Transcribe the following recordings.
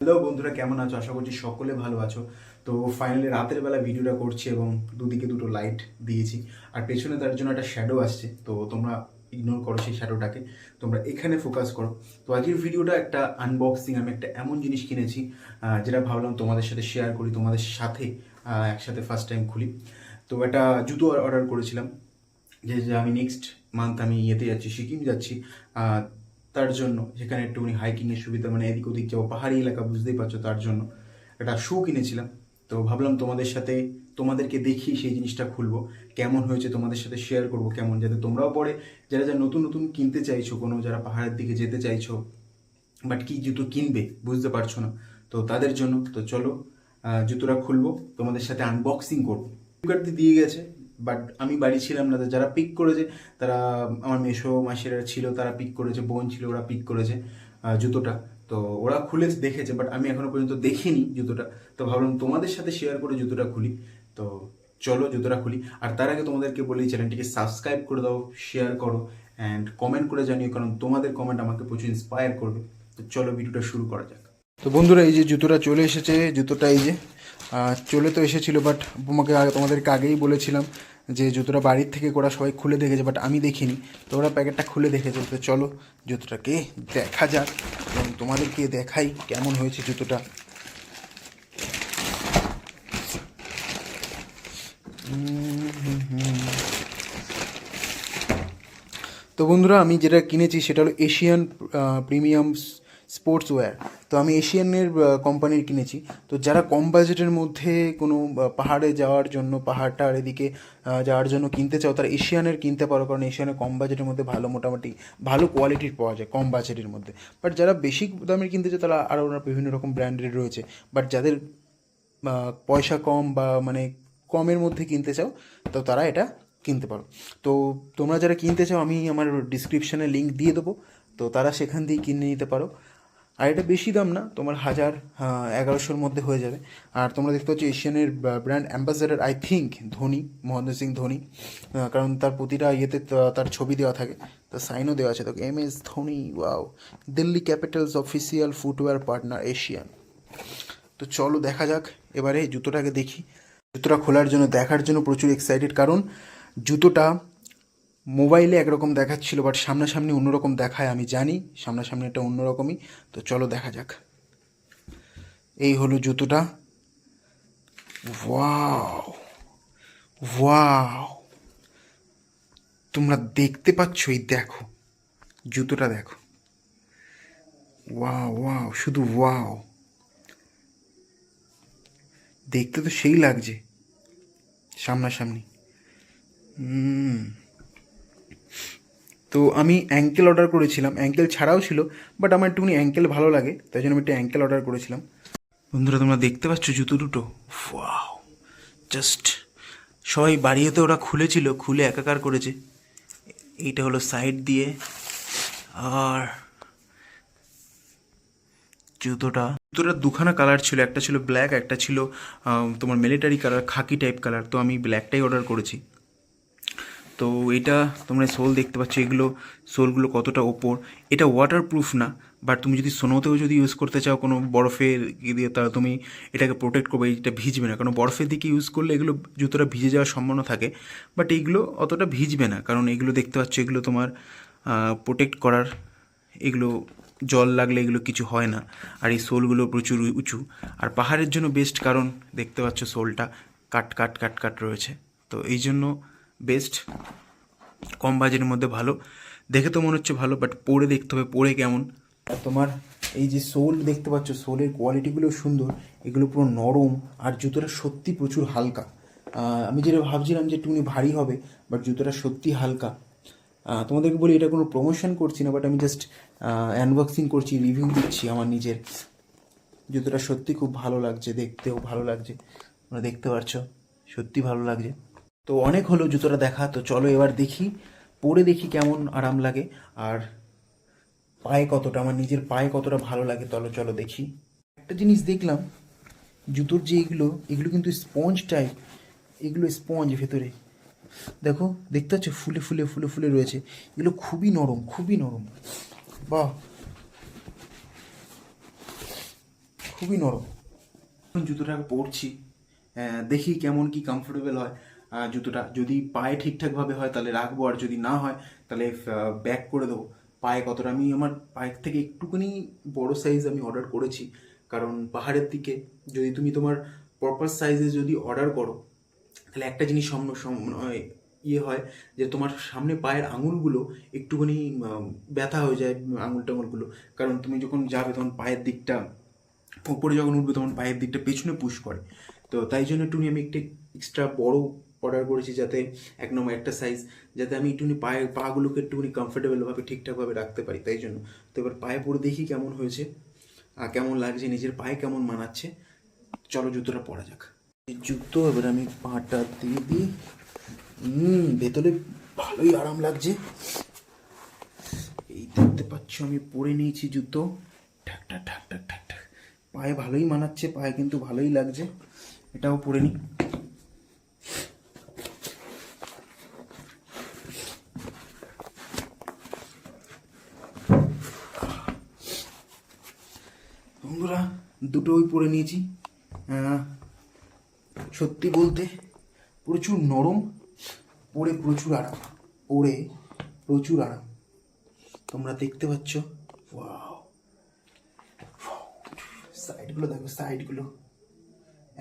Hello বন্ধুরা, কেমন আছো? আশা করছি সকলে ভালো আছো। তো ফাইনালি রাতের বেলা ভিডিওটা করছি এবং দুদিকে দুটো লাইট দিয়েছি, আর পেছনে তার জন্য একটা শ্যাডো আসছে। তো তোমরা ইগনোর করো সেই শ্যাডোটাকে, তোমরা এখানে ফোকাস করো। তো আজকের ভিডিওটা একটা আনবক্সিং। আমি একটা এমন জিনিস কিনেছি যেটা ভাবলাম তোমাদের সাথে শেয়ার করি, তোমাদের সাথে একসাথে ফার্স্ট টাইম খুলি। তো একটা জুতো অর্ডার করেছিলাম, যে আমি নেক্সট মান্থ আমি ইয়েতে যাচ্ছি, সিকিম যাচ্ছি। তার জন্য সেখানে একটুখানি হাইকিংয়ের সুবিধা, মানে এদিক ওদিক যাবো, পাহাড়ি এলাকা বুঝতেই পারছো, তার জন্য একটা শু কিনেছিলাম। তো ভাবলাম তোমাদের সাথে, তোমাদেরকে দেখি সেই জিনিসটা খুলবো, কেমন হয়েছে তোমাদের সাথে শেয়ার করব, কেমন, যাতে তোমরাও পরে যারা যারা নতুন নতুন কিনতে চাইছো, কোনো যারা পাহাড়ের দিকে যেতে চাইছো বাট কি জুতো কিনবে বুঝতে পারছো না, তো তাদের জন্য। তো চলো জুতোটা খুলবো, তোমাদের সাথে আনবক্সিং করবো। ফ্লিপকার্ট দিয়ে গেছে, বাট আমি বাড়ি ছিলাম না। তো যারা পিক করেছে তারা আমার মেসো মাসিরা ছিল, তারা পিক করেছে, বোন ছিল, ওরা পিক করেছে জুতোটা। তো ওরা খুলে দেখেছে, বাট আমি এখনো পর্যন্ত দেখিনি জুতোটা। তো ভাবলাম তোমাদের সাথে শেয়ার করে জুতোটা খুলি। তো চলো জুতোটা খুলি। আর তার আগে তোমাদেরকে বলি, চ্যানেলটিকে সাবস্ক্রাইব করে দাও, শেয়ার করো অ্যান্ড কমেন্ট করে জানিও, কারণ তোমাদের কমেন্ট আমাকে প্রচুর ইন্সপায়ার করবে। তো চলো ভিডিওটা শুরু করা যাক। তো বন্ধুরা, এই যে জুতোটা চলে এসেছে। জুতোটা এই যে চলে তো এসেছিলো, বাট তোমাদেরকে আগেই বলেছিলাম যে জুতোটা বাড়ির থেকে করা, সবাই খুলে দেখেছে, বাট আমি দেখিনি। তো ওরা প্যাকেটটা খুলে দেখেছে। তো চলো জুতোটাকে দেখা যাক এবং তোমাদেরকে দেখাই কেমন হয়েছে জুতোটা। তো বন্ধুরা, আমি যেটা কিনেছি সেটা হলো এশিয়ান প্রিমিয়াম স্পোর্টস ওয়্যার। তো আমি এশিয়ানের কোম্পানির কিনেছি। তো যারা কম বাজেটের মধ্যে কোনো পাহাড়ে যাওয়ার জন্য, পাহাড়টার এদিকে যাওয়ার জন্য কিনতে চাও, তারা এশিয়ানের কিনতে পারো, কারণ এশিয়ানের কম বাজেটের মধ্যে ভালো, মোটামুটি ভালো কোয়ালিটির পাওয়া যায় কম বাজেটের মধ্যে। বাট যারা বেশি দামের কিনতে চায়, তারা আরও বিভিন্ন রকম ব্র্যান্ডের রয়েছে। বাট যাদের পয়সা কম বা মানে কমের মধ্যে কিনতে চাও, তো তারা এটা কিনতে পারো। তো তোমরা যারা কিনতে চাও, আমি আমার ডিসক্রিপশানে লিঙ্ক দিয়ে দেবো, তো তারা সেখান দিয়ে কিনে নিতে পারো। আর এটা বেশি দাম না, তোমার 1100-1100-র মধ্যে হয়ে যাবে। আর তোমরা দেখতে পাচ্ছ এশিয়ানের brand ambassador I think Dhoni, Mahendra Singh Dhoni, কারণ তার প্রতিটা ইয়েতে তার ছবি দেওয়া থাকে, তার সাইনও দেওয়া আছে। তো MS Dhoni, wow, Delhi Capitals official footwear partner Asian. তো চলো দেখা যাক, এবারে জুতোটাকে দেখি। জুতোটা খোলার জন্য, দেখার জন্য প্রচুর এক্সাইটেড, কারণ জুতোটা মোবাইলে একরকম দেখাচ্ছিল, বাট সামনাসামনি অন্যরকম দেখায়। আমি জানি সামনাসামনি একটা অন্যরকমই। তো চলো দেখা যাক। এই হলো জুতোটা। ওয়াও, ওয়াও, তোমরা দেখতে পাচ্ছ, এই দেখো জুতোটা, দেখো, ওয়াও ওয়াও, শুধু ওয়াও, দেখতে তো সেই লাগছে সামনাসামনি। তো আমি অ্যাঙ্কেল অর্ডার করেছিলাম, অ্যাঙ্কেল ছাড়াও ছিল, বাট আমার একটুখানি অ্যাঙ্কেল ভালো লাগে, তাই জন্য আমি একটা অ্যাঙ্কেল অর্ডার করেছিলাম। বন্ধুরা, তোমরা দেখতে পাচ্ছ জুতো দুটো, ওয়াও, জাস্ট সবাই বাড়িতে ওরা খুলেছিল, খুলে একাকার করেছে। এইটা হলো সাইড দিয়ে, আর জুতোটার দুখানা কালার ছিল, একটা ছিল ব্ল্যাক, একটা ছিল তোমার মিলিটারি কালার, খাকি টাইপ কালার। তো আমি ব্ল্যাকটাই অর্ডার করেছি। তো এটা তোমরা সোল দেখতে পাচ্ছ, এগুলো সোলগুলো কতটা ওপর। এটা ওয়াটারপ্রুফ না, বাট তুমি যদি স্নোতেও যদি ইউজ করতে চাও, কোনো বরফের দিয়ে, তাহলে তুমি এটাকে প্রোটেক্ট করবে, এটা ভিজবে না। কারণ বরফের দিকে ইউজ করলে এগুলো জুতোটা ভিজে যাওয়ার সম্ভাবনা থাকে, বাট এইগুলো অতটা ভিজবে না, কারণ এগুলো দেখতে পাচ্ছ, এগুলো তোমার প্রোটেক্ট করার, এগুলো জল লাগলে এগুলো কিছু হয় না। আর এই সোলগুলো প্রচুর উঁচু, আর পাহাড়ের জন্য বেস্ট, কারণ দেখতে পাচ্ছ সোলটা কাট কাট কাট কাট রয়েছে। তো এই জন্য বেস্ট, কম বাজেটের মধ্যে ভালো। দেখে তো মনে হচ্ছে ভালো, বাট পরে দেখতে হবে পরে কেমন। আর তোমার এই যে সোল দেখতে পাচ্ছ, সোলের কোয়ালিটিগুলো সুন্দর, এগুলো পুরো নরম, আর জুতোটা সত্যি প্রচুর হালকা। আমি যেটা ভাবছিলাম যে একটুখানি ভারী হবে, বাট জুতোটা সত্যি হালকা। তোমাদেরকে বলি, এটা কোনো প্রমোশন করছি না, বাট আমি জাস্ট আনবক্সিং করছি, রিভিউ দিচ্ছি আমার নিজের। জুতোটা সত্যি খুব ভালো লাগছে, দেখতেও ভালো লাগছে, তোমরা দেখতে পাচ্ছ, সত্যি ভালো লাগছে। তো অনেক হলো জুতোটা দেখা, তো চলো এবার দেখি, পরে দেখি কেমন আরাম লাগে, আর পায়ে কতটা, আমার নিজের পায়ে কতটা ভালো লাগে। চলো দেখি। একটা জিনিস দেখলাম, জুতোর যে এগুলো, এগুলো কিন্তু স্পঞ্জ টাইপ, এগুলো স্পঞ্জ ভেতরে, দেখো, দেখতে পাচ্ছ, ফুলে ফুলে ফুলে ফুলে রয়েছে। এগুলো খুবই নরম, খুবই নরম, বাহ, খুবই নরম। জুতোটা পরছি, দেখি কেমন কি কমফোর্টেবল হয়। জুতোটা যদি পায়ে ঠিকঠাকভাবে হয় তাহলে রাখবো, আর যদি না হয় তাহলে ব্যাক করে দেবো। পায়ে কতটা, আমি আমার পায়ের থেকে একটুখানি বড় সাইজ আমি অর্ডার করেছি, কারণ পাহাড়ের দিকে যদি তুমি তোমার প্রপার সাইজে যদি অর্ডার করো তাহলে একটা জিনিস ইয়ে হয় যে তোমার সামনে পায়ের আঙুলগুলো একটুখানি ব্যথা হয়ে যায়, আঙুল টাঙুলগুলো। কারণ তুমি যখন যাবে তখন পায়ের দিকটা উপরে যখন উঠবে তখন পায়ের দিকটা পেছনে পুশ করে। তো তাই জন্য একটুখানি আমি একটু এক্সট্রা বড় অর্ডার করেছি, যাতে এক নম্বর একটা সাইজ, যাতে আমি একটুখানি পাগুলোকে একটুখানি কমফোর্টেবলভাবে ঠিকঠাকভাবে রাখতে পারি, তাই জন্য। তো এবার পায়ে পরে দেখি কেমন হয়েছে, কেমন লাগছে, নিজের পায়ে কেমন মানাচ্ছে। চলো জুতোটা পরা যাক। জুতো এবার আমি পাটা দিয়ে দিই। ভেতরে ভালোই আরাম লাগছে, এই দেখতে পাচ্ছ আমি পরে নিয়েছি জুতো। ঠাক ঠাক ঠাক ঠাক ঠাক ঠাক, পায়ে ভালোই মানাচ্ছে, পায়ে কিন্তু ভালোই লাগছে। এটাও পরে নিই। বন্ধুরা দুটোই পরে নিয়েছি। সত্যি বলতে প্রচুর নরম, পরে প্রচুর আরাম, পরে প্রচুর আরাম। তোমরা দেখতে পাচ্ছ, ওয়াও, সাইডগুলো দেখো, সাইডগুলো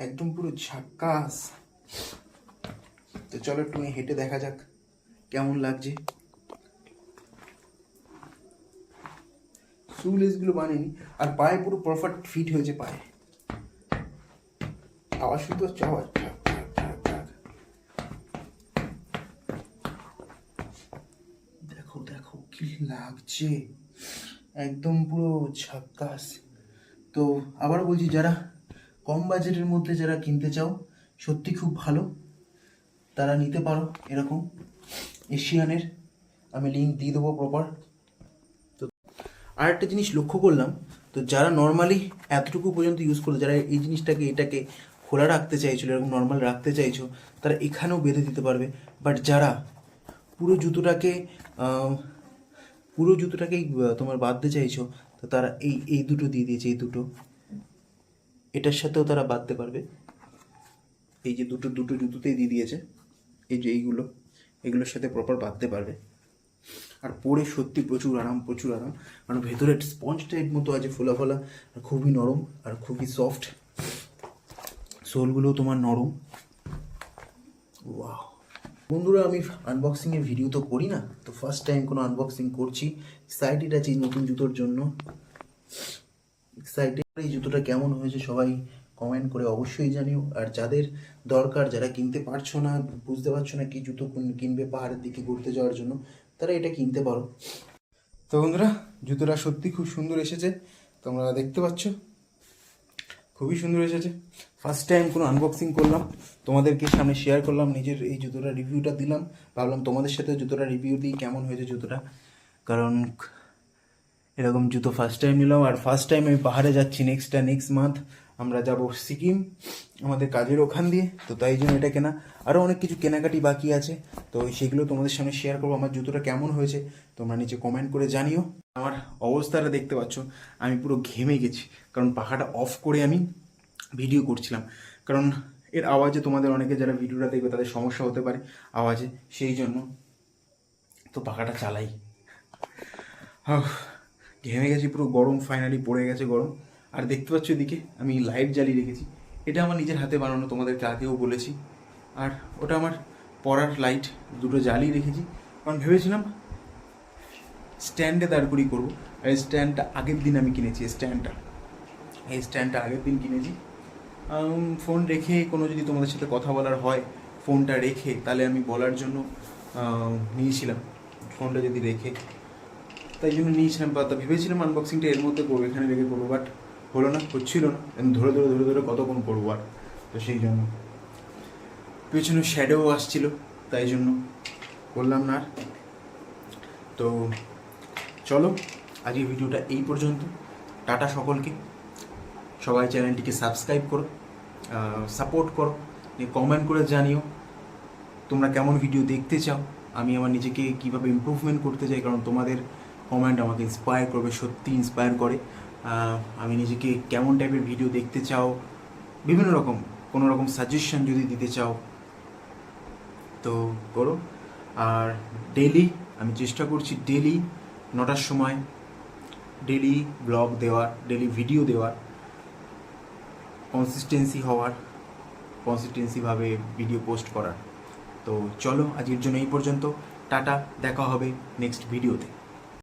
একদম পুরো ঝাক্কাস। তো চলো একটু হেঁটে দেখা যাক কেমন লাগছে। শু লেসগুলো বানিয়ে, আর পায়ে পুরো পারফেক্ট ফিট হয়েছে পায়ে। আওয়াজ শুনতে হচ্ছে, আওয়াজ। দেখো দেখো কি লাগছে, একদম পুরো ঝাক্কাস। তো আবার বলছি, যারা কম বাজেটের মধ্যে যারা কিনতে চাও, সত্যি খুব ভালো, তারা নিতে পারো এরকম এশিয়ানের। আমি লিঙ্ক দিয়ে দেবো প্রপার। তো আর একটা জিনিস লক্ষ্য করলাম, তো যারা নর্মালি এতটুকু পর্যন্ত ইউজ করলো, যারা এই জিনিসটাকে এটাকে খোলা রাখতে চাইছো, এরকম নর্মাল রাখতে চাইছো, তারা এখানেও বেঁধে দিতে পারবে। বাট যারা পুরো জুতোটাকে পুরো জুতোটাকেই তোমার বাঁধতে চাইছো, তো তারা এই এই দুটো দিয়ে দিয়েছে, এই দুটো এটার সাথেও তারা বাঁধতে পারবে। এই যে দুটো দুটো জুতোতেই দিয়ে দিয়েছে, এই যে এগুলোর সাথে প্রপার বাঁধতে পারবে। আর পরে সত্যি প্রচুর আরাম, প্রচুর আরাম। কারণ ভেতরে স্পঞ্জ টাইপ মতো আছে, ফোলা ফোলা, আর খুবই নরম আর খুবই সফট। সোলগুলোও তোমার নরম। ওয়াও বন্ধুরা, আমি আনবক্সিংয়ের ভিডিও তো করি না, তো ফার্স্ট টাইম কোনো আনবক্সিং করছি। এক্সাইটেড আছি নতুন জুতোর জন্য, এক্সাইটেড। এই জুতোটা কেমন হয়েছে সবাই কমেন্ট করে অবশ্যই জানিও। আর যাদের দরকার, যারা কিনতে পারছো না, বুঝতে পারছো না কি জুতো কিনবে পাহাড়ের দিকে ঘুরতে যাওয়ার জন্য, তারা এটা কিনতে পারো। তো বন্ধুরা, জুতোটা সত্যি খুব সুন্দর এসেছে, তোমরা দেখতে পাচ্ছ, খুবই সুন্দর এসেছে। ফার্স্ট টাইম কোনো আনবক্সিং করলাম, তোমাদেরকে সামনে শেয়ার করলাম, নিজের এই জুতোটা রিভিউটা দিলাম। ভাবলাম তোমাদের সাথে জুতোটা রিভিউ দিই, কেমন হয়েছে জুতোটা। কারণ এরকম জুতো ফার্স্ট টাইম নিলাম, আর ফার্স্ট টাইম আমি পাহাড়ে যাচ্ছি। নেক্সট মান্থ আমরা যাব সিকিম, আমাদের কাজের ওখান দিয়ে। তো তাই জন্য এটা কেনা, আরও অনেক কিছু কেনাকাটি বাকি আছে, তো সেগুলো তোমাদের সামনে শেয়ার করবো। আমার জুতোটা কেমন হয়েছে তোমরা নিচে কমেন্ট করে জানিও। আমার অবস্থাটা দেখতে পাচ্ছ, আমি পুরো ঘেমে গেছি, কারণ পাখাটা অফ করে আমি ভিডিও করছিলাম। কারণ এর আওয়াজে তোমাদের অনেকে যারা ভিডিওটা দেখবে তাদের সমস্যা হতে পারে আওয়াজে, সেই জন্য তো পাখাটা চালাই। ঘেমে গেছি পুরো, গরম ফাইনালি পড়ে গেছে গরম। আর দেখতে পাচ্ছ এদিকে আমি লাইট জ্বালিয়ে রেখেছি, এটা আমার নিজের হাতে বানানো, তোমাদেরকে আগেও বলেছি। আর ওটা আমার পড়ার লাইট, দুটো জ্বালিয়ে রেখেছি, কারণ ভেবেছিলাম স্ট্যান্ডে দাঁড় করিয়ে করবো। আর এই স্ট্যান্ডটা আগের দিন আমি কিনেছি, এই স্ট্যান্ডটা আগের দিন কিনেছি। ফোন রেখে কোনো যদি তোমাদের সাথে কথা বলার হয়, ফোনটা রেখে তাহলে আমি বলার জন্য নিয়েছিলাম, ফোনটা যদি রেখে, তাই জন্য নিয়েছিলাম। বা ভেবেছিলাম আনবক্সিংটা এর মধ্যে করবো, এখানে রেখে করবো, বাট হলো না, হচ্ছিল না। ধরে কতক্ষণ করবো আর, তো সেই জন্য পেছনে শ্যাডোও আসছিল, তাই জন্য করলাম না আর। তো চলো আজকের ভিডিওটা এই পর্যন্ত। টাটা সকলকে। সবাই চ্যানেলটিকে সাবস্ক্রাইব করো, সাপোর্ট করো, কমেন্ট করে জানিও তোমরা কেমন ভিডিও দেখতে চাও, আমি আমার নিজেকে কীভাবে ইমপ্রুভমেন্ট করতে চাই। কারণ তোমাদের কমেন্ট আমাকে ইন্সপায়ার করবে, সত্যি ইন্সপায়ার করে। আমি নিজেকে কেমন টাইপের ভিডিও দেখতে চাও, বিভিন্ন রকম কোনো রকম সাজেশন যদি দিতে চাও তো করো। আর ডেলি আমি চেষ্টা করছি ডেলি 9টার সময় ডেলি ব্লগ দেওয়ার, ডেলি ভিডিও দেওয়ার, কনসিস্টেন্সিভাবে ভিডিও পোস্ট করার। তো চলো আজকের জন্য এই পর্যন্ত, টাটা, দেখা হবে নেক্সট ভিডিওতে।